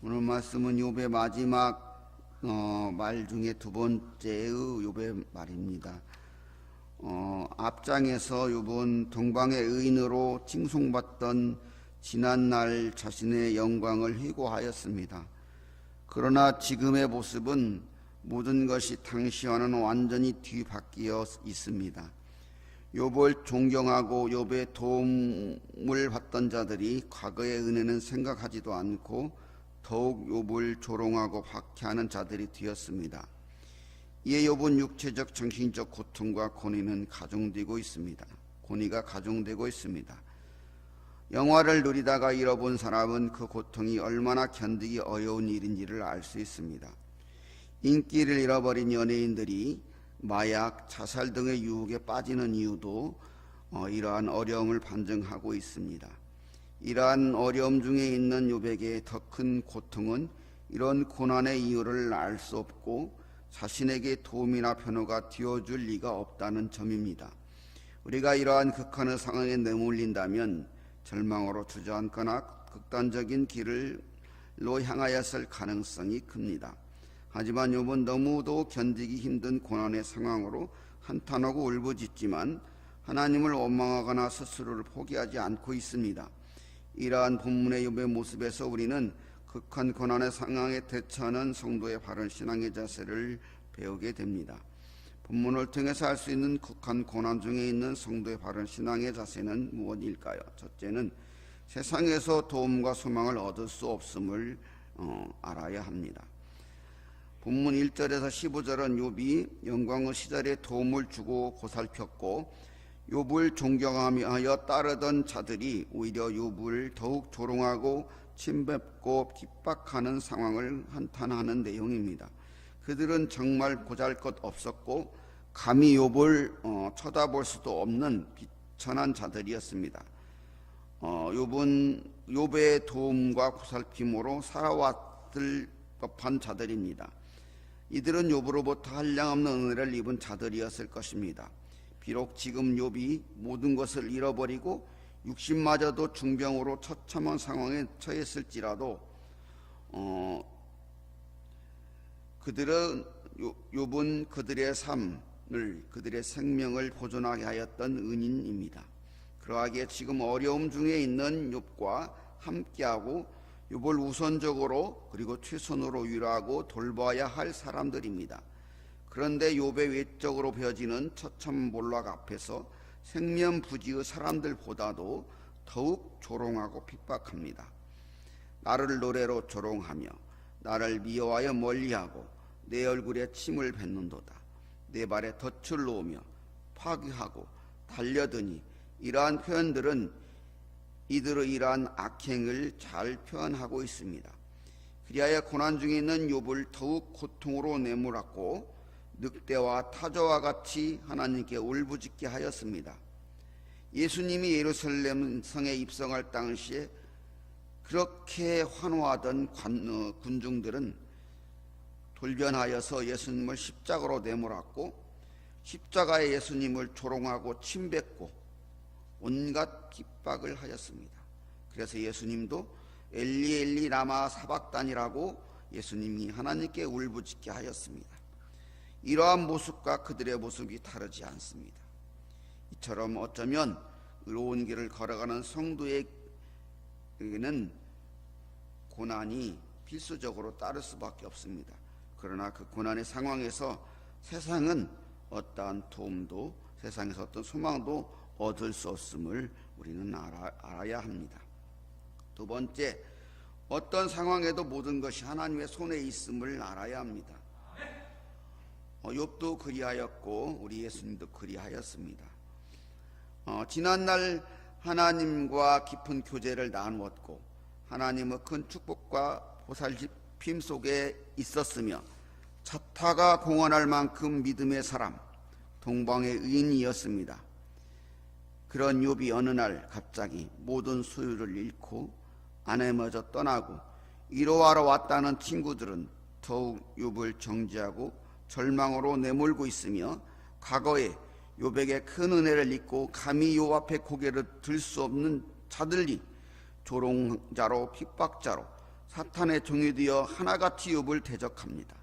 오늘 말씀은 욥의 마지막 말 중에 두 번째의 욥의 말입니다. 앞장에서 욥은 동방의 의인으로 칭송받던 지난날 자신의 영광을 회고하였습니다. 그러나 지금의 모습은 모든 것이 당시와는 완전히 뒤바뀌어 있습니다. 욥을 존경하고 욥의 도움을 받던 자들이 과거의 은혜는 생각하지도 않고 더욱 욥을 조롱하고 박해하는 자들이 되었습니다. 이에 욥은 육체적 정신적 고통과 고뇌가 가중되고 있습니다. 영화를 누리다가 잃어본 사람은 그 고통이 얼마나 견디기 어려운 일인지를 알 수 있습니다. 인기를 잃어버린 연예인들이 마약, 자살 등의 유혹에 빠지는 이유도 이러한 어려움을 반증하고 있습니다. 이러한 어려움 중에 있는 욥에게 더 큰 고통은 이런 고난의 이유를 알 수 없고 자신에게 도움이나 변호가 되어줄 리가 없다는 점입니다. 우리가 이러한 극한의 상황에 내몰린다면 절망으로 주저앉거나 극단적인 길로 향하였을 가능성이 큽니다. 하지만 욥은 너무도 견디기 힘든 고난의 상황으로 한탄하고 울부짖지만 하나님을 원망하거나 스스로를 포기하지 않고 있습니다. 이러한 본문의 욥의 모습에서 우리는 극한 고난의 상황에 대처하는 성도의 바른 신앙의 자세를 배우게 됩니다. 본문을 통해서 알 수 있는 극한 고난 중에 있는 성도의 바른 신앙의 자세는 무엇일까요? 첫째는 세상에서 도움과 소망을 얻을 수 없음을 알아야 합니다. 본문 1절에서 15절은 욥이 영광의 시절에 도움을 주고 보살폈고 욥을 존경하여 따르던 자들이 오히려 욥을 더욱 조롱하고 침뱉고 핍박하는 상황을 한탄하는 내용입니다. 그들은 정말 보잘것없었고 감히 욥을 쳐다볼 수도 없는 비천한 자들이었습니다. 욥은 욥의 도움과 보살핌으로 살아왔을 법한 자들입니다. 이들은 욥으로부터 한량없는 은혜를 입은 자들이었을 것입니다. 비록 지금 욥이 모든 것을 잃어버리고 육신마저도 중병으로 처참한 상황에 처했을지라도 욥은 그들의 삶을, 그들의 생명을 보존하게 하였던 은인입니다. 그러하기에 지금 어려움 중에 있는 욥과 함께하고 욥을 우선적으로 그리고 최선으로 위로하고 돌봐야 할 사람들입니다. 그런데 욥의 외적으로 보여지는 처참한 몰락 앞에서 생면부지의 사람들보다도 더욱 조롱하고 핍박합니다. 나를 노래로 조롱하며 나를 미워하여 멀리하고 내 얼굴에 침을 뱉는도다. 내 발에 덫을 놓으며 파괴하고 달려드니, 이러한 표현들은 이들의 이러한 악행을 잘 표현하고 있습니다. 그리하여 고난 중에 있는 욥을 더욱 고통으로 내몰았고 늑대와 타조와 같이 하나님께 울부짖게 하였습니다. 예수님이 예루살렘 성에 입성할 당시에 그렇게 환호하던 군중들은 돌변하여서 예수님을 십자가로 내몰았고 십자가에 예수님을 조롱하고 침뱉고 온갖 핍박을 하였습니다. 그래서 예수님도 엘리 엘리 라마 사박단이라고 예수님이 하나님께 울부짖게 하였습니다. 이러한 모습과 그들의 모습이 다르지 않습니다. 이처럼 어쩌면 의로운 길을 걸어가는 성도에게는 고난이 필수적으로 따를 수밖에 없습니다. 그러나 그 고난의 상황에서 세상은 어떠한 도움도, 세상에서 어떤 소망도 얻을 수 없음을 우리는 알아야 합니다. 두 번째, 어떤 상황에도 모든 것이 하나님의 손에 있음을 알아야 합니다. 욥도 그리하였고 우리 예수님도 그리하였습니다. 지난날 하나님과 깊은 교제를 나누었고 하나님의 큰 축복과 보살핌 속에 있었으며 자타가 공언할 만큼 믿음의 사람, 동방의 의인이었습니다. 그런 욥이 어느 날 갑자기 모든 소유를 잃고 아내마저 떠나고 위로하러 왔다는 친구들은 더욱 욥을 정죄하고 절망으로 내몰고 있으며 과거에 욥에게 큰 은혜를 잊고 감히 욥 앞에 고개를 들 수 없는 자들이 조롱자로 핍박자로 사탄의 종이 되어 하나같이 욥을 대적합니다.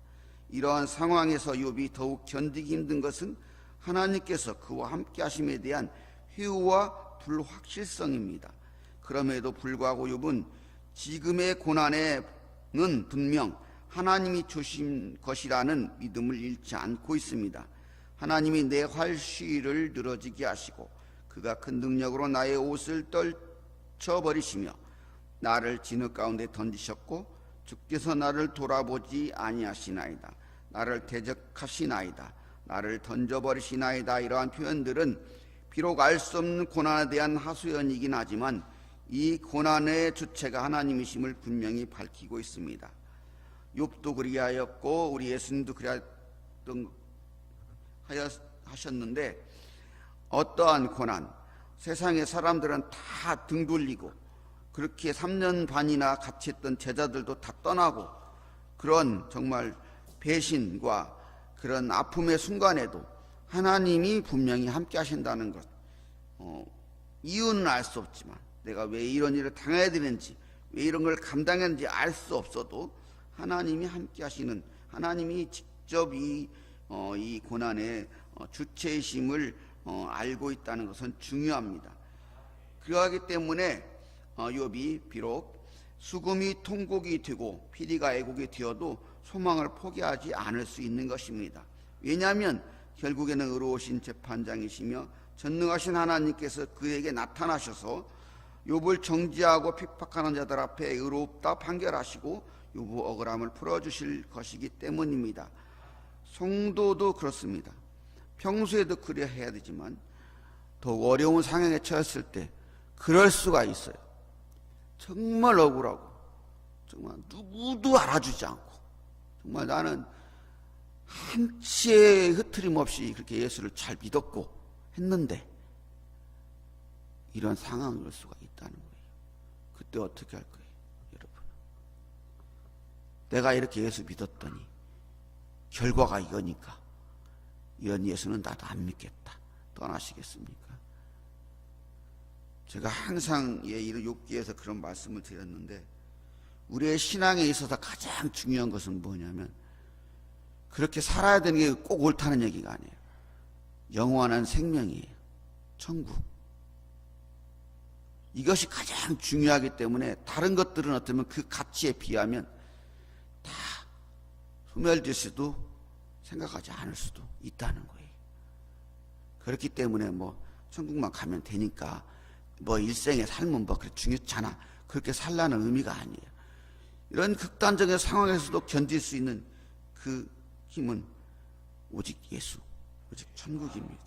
이러한 상황에서 욥이 더욱 견디기 힘든 것은 하나님께서 그와 함께 하심에 대한 회유와 불확실성입니다. 그럼에도 불구하고 욥은 지금의 고난에는 분명 하나님이 주신 것이라는 믿음을 잃지 않고 있습니다. 하나님이 내 활시위를 늘어지게 하시고 그가 큰 능력으로 나의 옷을 떨쳐버리시며 나를 진흙 가운데 던지셨고 주께서 나를 돌아보지 아니하시나이다. 나를 대적하시나이다. 나를 던져버리시나이다. 이러한 표현들은 비록 알 수 없는 고난에 대한 하소연이긴 하지만 이 고난의 주체가 하나님이심을 분명히 밝히고 있습니다. 욥도 그리하였고 우리 예수님도 하셨는데 어떠한 고난, 세상의 사람들은 다 등 돌리고 그렇게 3년 반이나 같이 했던 제자들도 다 떠나고 그런 정말 배신과 그런 아픔의 순간에도 하나님이 분명히 함께 하신다는 것, 이유는 알 수 없지만 내가 왜 이런 일을 당해야 되는지, 왜 이런 걸 감당했는지 알 수 없어도 하나님이 함께 하시는, 하나님이 직접 이 고난의 주체이심을 알고 있다는 것은 중요합니다. 그러하기 때문에 욥이 비록 수금이 통곡이 되고 피리가 애곡이 되어도 소망을 포기하지 않을 수 있는 것입니다. 왜냐하면 결국에는 의로우신 재판장이시며 전능하신 하나님께서 그에게 나타나셔서 욥을 정죄하고 핍박하는 자들 앞에 의롭다 판결하시고 욥의 억울함을 풀어주실 것이기 때문입니다. 성도도 그렇습니다. 평소에도 그래야 해야 되지만 더욱 어려운 상황에 처했을 때 그럴 수가 있어요. 정말 억울하고 정말 누구도 알아주지 않고 정말 나는 한치의 흐트림 없이 그렇게 예수를 잘 믿었고 했는데 이런 상황이 올 수가 있다는 거예요. 그때 어떻게 할 거예요, 여러분? 내가 이렇게 예수 믿었더니 결과가 이거니까 이런 예수는 나도 안 믿겠다. 떠나시겠습니까? 제가 항상 욥기에서 그런 말씀을 드렸는데 우리의 신앙에 있어서 가장 중요한 것은 뭐냐면 그렇게 살아야 되는 게 꼭 옳다는 얘기가 아니에요. 영원한 생명이에요. 천국. 이것이 가장 중요하기 때문에 다른 것들은 어쩌면 그 가치에 비하면 다 소멸될 수도 생각하지 않을 수도 있다는 거예요. 그렇기 때문에 뭐 천국만 가면 되니까 뭐 일생의 삶은 뭐 그렇게 중요찮아 그렇게 살라는 의미가 아니에요. 이런 극단적인 상황에서도 견딜 수 있는 그 힘은 오직 예수, 오직 천국입니다.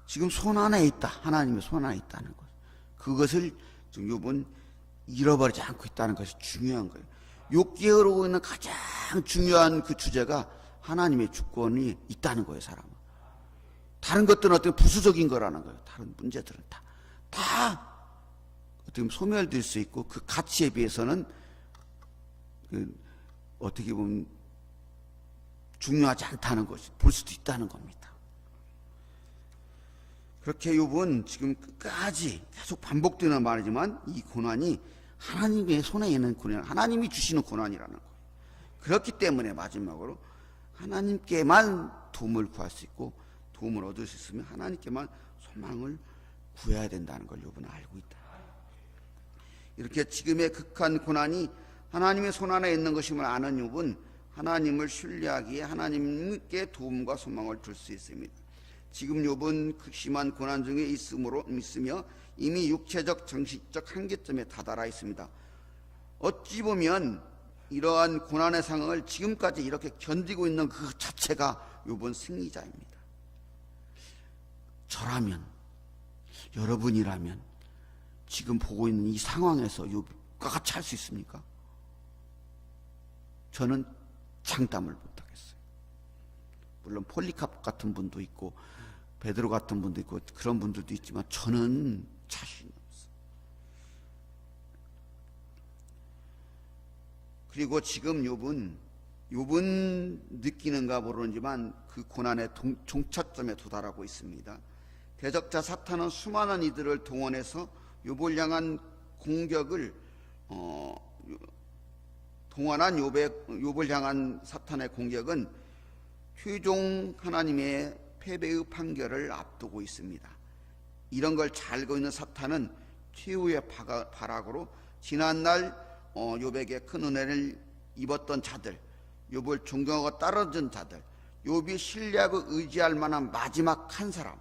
지금 손 안에 있다. 하나님의 손 안에 있다는 것. 그것을 지금 욥은 잃어버리지 않고 있다는 것이 중요한 거예요. 욥기에 흐르고 있는 가장 중요한 그 주제가 하나님의 주권이 있다는 거예요, 사람은. 다른 것들은 어떻게 부수적인 거라는 거예요. 다른 문제들은 다 어떻게 보면 소멸될 수 있고 그 가치에 비해서는 어떻게 보면 중요하지 않다는 것이 볼 수도 있다는 겁니다. 그렇게 욥은 지금 끝까지 계속 반복되는 말이지만 이 고난이 하나님의 손에 있는 고난, 하나님이 주시는 고난이라는 거예요. 그렇기 때문에 마지막으로 하나님께만 도움을 구할 수 있고 도움을 얻을 수 있으면 하나님께만 소망을 구해야 된다는 걸 욥은 알고 있다. 이렇게 지금의 극한 고난이 하나님의 손 안에 있는 것임을 아는 욥은 하나님을 신뢰하기에 하나님께 도움과 소망을 줄 수 있습니다. 지금 욥은 극심한 고난 중에 있으며 이미 육체적 정신적 한계점에 다다라 있습니다. 어찌 보면 이러한 고난의 상황을 지금까지 이렇게 견디고 있는 그 자체가 욥은 승리자입니다. 저라면, 여러분이라면 지금 보고 있는 이 상황에서 욥과 같이 할 수 있습니까? 저는 장담을 못하겠어요. 물론 폴리카프 같은 분도 있고 베드로 같은 분도 있고 그런 분들도 있지만 저는 자신이 없어요. 그리고 지금 욥은 느끼는가 모르지만 그 고난의 종착점에 도달하고 있습니다. 대적자 사탄은 수많은 이들을 동원해서 욥을 향한 공격을 동원한 욥을 향한 사탄의 공격은 최종 하나님의 패배의 판결을 앞두고 있습니다. 이런 걸 잘 알고 있는 사탄은 최후의 발악으로 지난날 욥에게 큰 은혜를 입었던 자들, 욥을 존경하고 따르던 자들, 욥이 신뢰하고 의지할 만한 마지막 한 사람,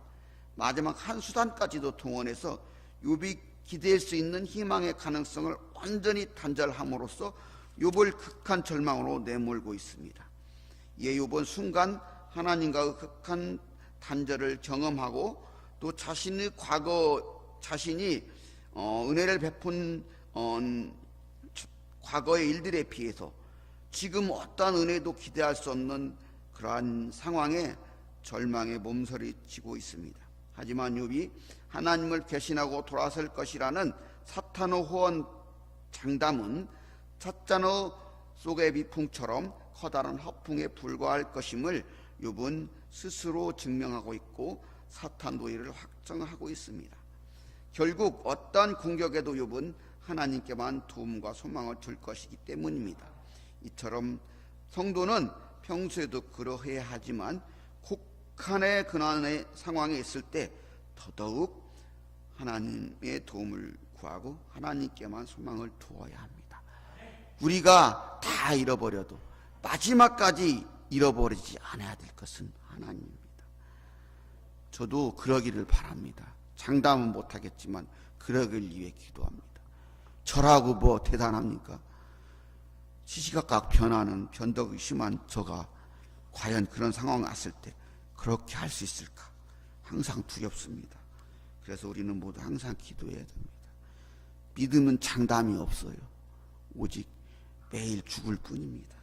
마지막 한 수단까지도 동원해서 욥이 기대할 수 있는 희망의 가능성을 완전히 단절함으로써 욥을 극한 절망으로 내몰고 있습니다. 이에 욥은 순간 하나님과의 극한 단절을 경험하고 또 자신의 자신이 은혜를 베푼 과거의 일들에 비해서 지금 어떠한 은혜도 기대할 수 없는 그러한 상황에 절망에 몸서리치고 있습니다. 하지만 욥이 하나님을 배신하고 돌아설 것이라는 사탄의 호언 장담은 찻잔의 속의 비풍처럼 커다란 허풍에 불과할 것임을 욥은 스스로 증명하고 있고 사탄도 이를 확정하고 있습니다. 결국 어떠한 공격에도 욥은 하나님께만 도움과 소망을 줄 것이기 때문입니다. 이처럼 성도는 평소에도 그러해야 하지만 곡한의 근한의 상황에 있을 때 더더욱 하나님의 도움을 구하고 하나님께만 소망을 두어야 합니다. 우리가 다 잃어버려도 마지막까지 잃어버리지 않아야 될 것은 하나님입니다. 저도 그러기를 바랍니다. 장담은 못하겠지만 그러길 위해 기도합니다. 저라고 뭐 대단합니까? 시시각각 변하는 변덕이 심한 저가 과연 그런 상황이 왔을 때 그렇게 할 수 있을까? 항상 두렵습니다. 그래서 우리는 모두 항상 기도해야 됩니다. 믿음은 장담이 없어요. 오직 매일 죽을 뿐입니다.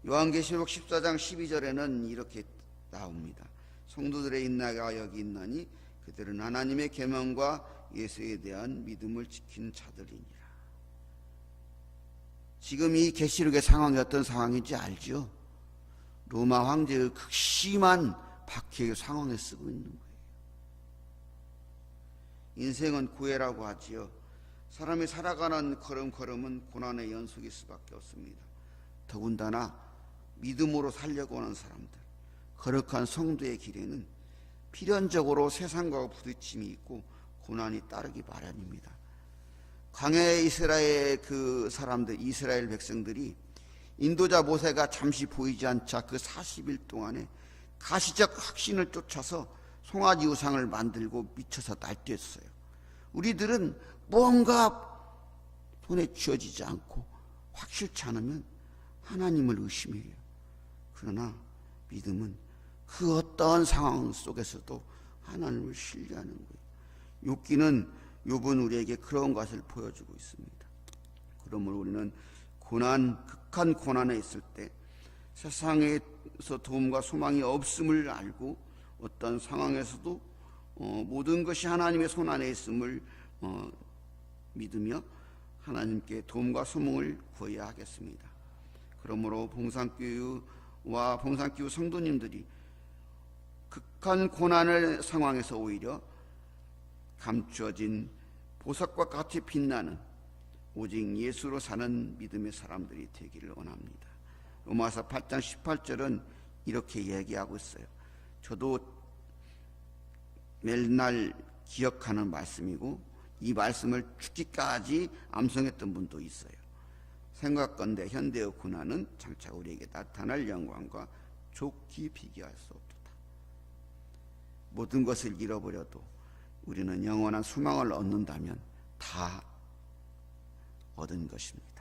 요한계시록 14장 12절에는 이렇게 나옵니다. 성도들의 인내가 여기 있나니 그들은 하나님의 계명과 예수에 대한 믿음을 지키는 자들이니라. 지금 이 계시록의 상황이 어떤 상황인지 알죠? 로마 황제의 극심한 박해의 상황에 쓰고 있는 거예요. 인생은 구애라고 하지요. 사람이 살아가는 걸음걸음은 고난의 연속일 수밖에 없습니다. 더군다나 믿음으로 살려고 하는 사람들, 거룩한 성도의 길에는 필연적으로 세상과 부딪힘이 있고 고난이 따르기 마련입니다. 광야의 이스라엘 이스라엘 백성들이 인도자 모세가 잠시 보이지 않자 그 40일 동안에 가시적 확신을 쫓아서 송아지 우상을 만들고 미쳐서 날뛰었어요. 우리들은 뭔가 손에 쥐어지지 않고 확실치 않으면 하나님을 의심해요. 그러나 믿음은 그 어떠한 상황 속에서도 하나님을 신뢰하는 거예요. 욥은 우리에게 그런 것을 보여주고 있습니다. 그러므로 우리는 극한 고난에 있을 때 세상에서 도움과 소망이 없음을 알고 어떤 상황에서도 모든 것이 하나님의 손 안에 있음을 믿으며 하나님께 도움과 소망을 구해야 하겠습니다. 그러므로 봉산교회와 봉산교회 성도님들이 극한 고난의 상황에서 오히려 감추어진 보석과 같이 빛나는 오직 예수로 사는 믿음의 사람들이 되기를 원합니다. 로마서 8장 18절은 이렇게 얘기하고 있어요. 저도 맨날 기억하는 말씀이고 이 말씀을 죽기까지 암송했던 분도 있어요. 생각건대 현대의 고난은 장차 우리에게 나타날 영광과 좋게 비교할 수 없도다. 모든 것을 잃어버려도 우리는 영원한 소망을 얻는다면 다 얻은 것입니다.